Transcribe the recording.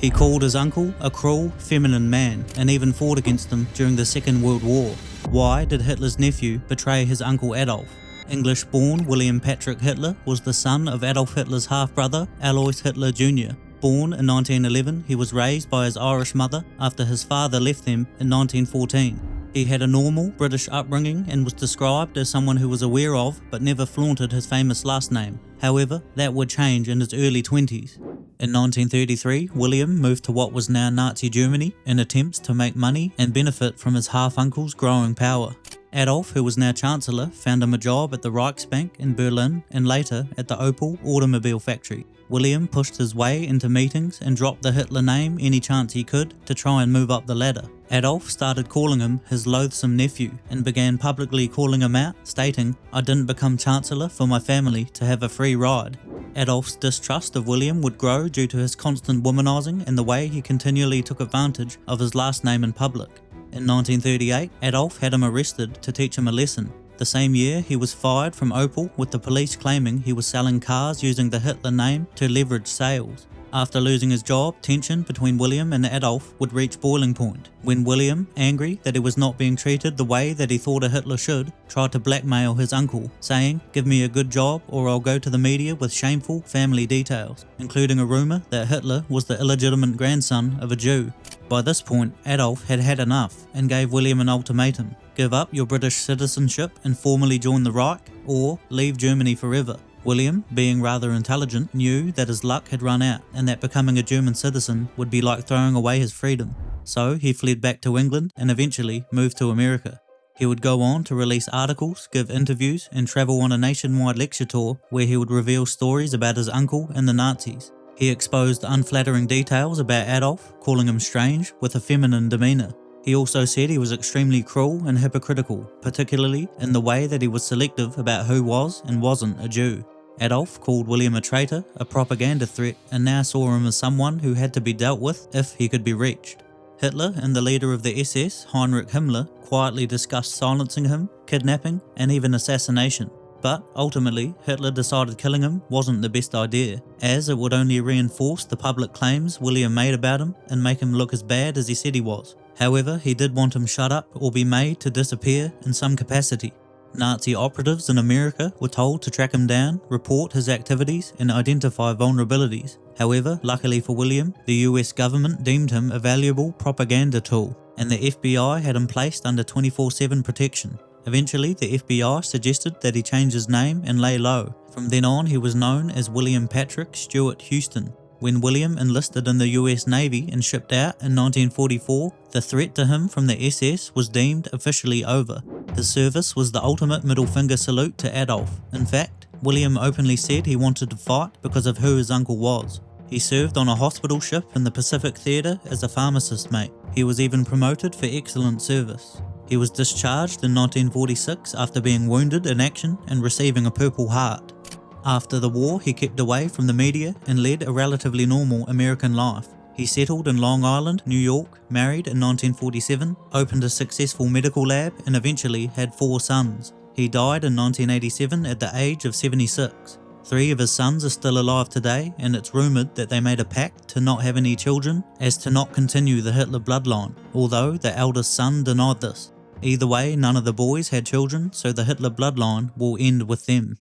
He called his uncle a cruel, feminine man and even fought against him during the Second World War. Why did Hitler's nephew betray his uncle Adolf? English-born William Patrick Hitler was the son of Adolf Hitler's half-brother Alois Hitler Jr. Born in 1911, he was raised by his Irish mother after his father left them in 1914. He had a normal British upbringing and was described as someone who was aware of but never flaunted his famous last name. However, that would change in his early 20s. In 1933, William moved to what was now Nazi Germany in attempts to make money and benefit from his half-uncle's growing power. Adolf, who was now Chancellor, found him a job at the Reichsbank in Berlin and later at the Opel automobile factory. William pushed his way into meetings and dropped the Hitler name any chance he could to try and move up the ladder. Adolf started calling him his loathsome nephew and began publicly calling him out, stating, "I didn't become Chancellor for my family to have a free ride." Adolf's distrust of William would grow due to his constant womanizing and the way he continually took advantage of his last name in public. In 1938, Adolf had him arrested to teach him a lesson. The same year, he was fired from Opel with the police claiming he was selling cars using the Hitler name to leverage sales. After losing his job, tension between William and Adolf would reach boiling point, when William, angry that he was not being treated the way that he thought a Hitler should, tried to blackmail his uncle, saying, "Give me a good job or I'll go to the media with shameful family details," including a rumour that Hitler was the illegitimate grandson of a Jew. By this point, Adolf had had enough and gave William an ultimatum: give up your British citizenship and formally join the Reich, or leave Germany forever. William, being rather intelligent, knew that his luck had run out and that becoming a German citizen would be like throwing away his freedom. So he fled back to England and eventually moved to America. He would go on to release articles, give interviews, and travel on a nationwide lecture tour where he would reveal stories about his uncle and the Nazis. He exposed unflattering details about Adolf, calling him strange with a feminine demeanour. He also said he was extremely cruel and hypocritical, particularly in the way that he was selective about who was and wasn't a Jew. Adolf called William a traitor, a propaganda threat, and now saw him as someone who had to be dealt with if he could be reached. Hitler and the leader of the SS, Heinrich Himmler, quietly discussed silencing him, kidnapping, and even assassination. But ultimately, Hitler decided killing him wasn't the best idea, as it would only reinforce the public claims William made about him and make him look as bad as he said he was. However, he did want him shut up or be made to disappear in some capacity. Nazi operatives in America were told to track him down, report his activities, and identify vulnerabilities. However, luckily for William, the US government deemed him a valuable propaganda tool, and the FBI had him placed under 24/7 protection. Eventually, the FBI suggested that he change his name and lay low. From then on, he was known as William Patrick Stuart-Houston. When William enlisted in the US Navy and shipped out in 1944, the threat to him from the SS was deemed officially over. His service was the ultimate middle finger salute to Adolf. In fact, William openly said he wanted to fight because of who his uncle was. He served on a hospital ship in the Pacific Theatre as a pharmacist mate. He was even promoted for excellent service. He was discharged in 1946 after being wounded in action and receiving a Purple Heart. After the war, he kept away from the media and led a relatively normal American life. He settled in Long Island, New York, married in 1947, opened a successful medical lab, and eventually had 4 sons. He died in 1987 at the age of 76. 3 of his sons are still alive today, and it's rumoured that they made a pact to not have any children as to not continue the Hitler bloodline, although the eldest son denied this. Either way, none of the boys had children, so the Hitler bloodline will end with them.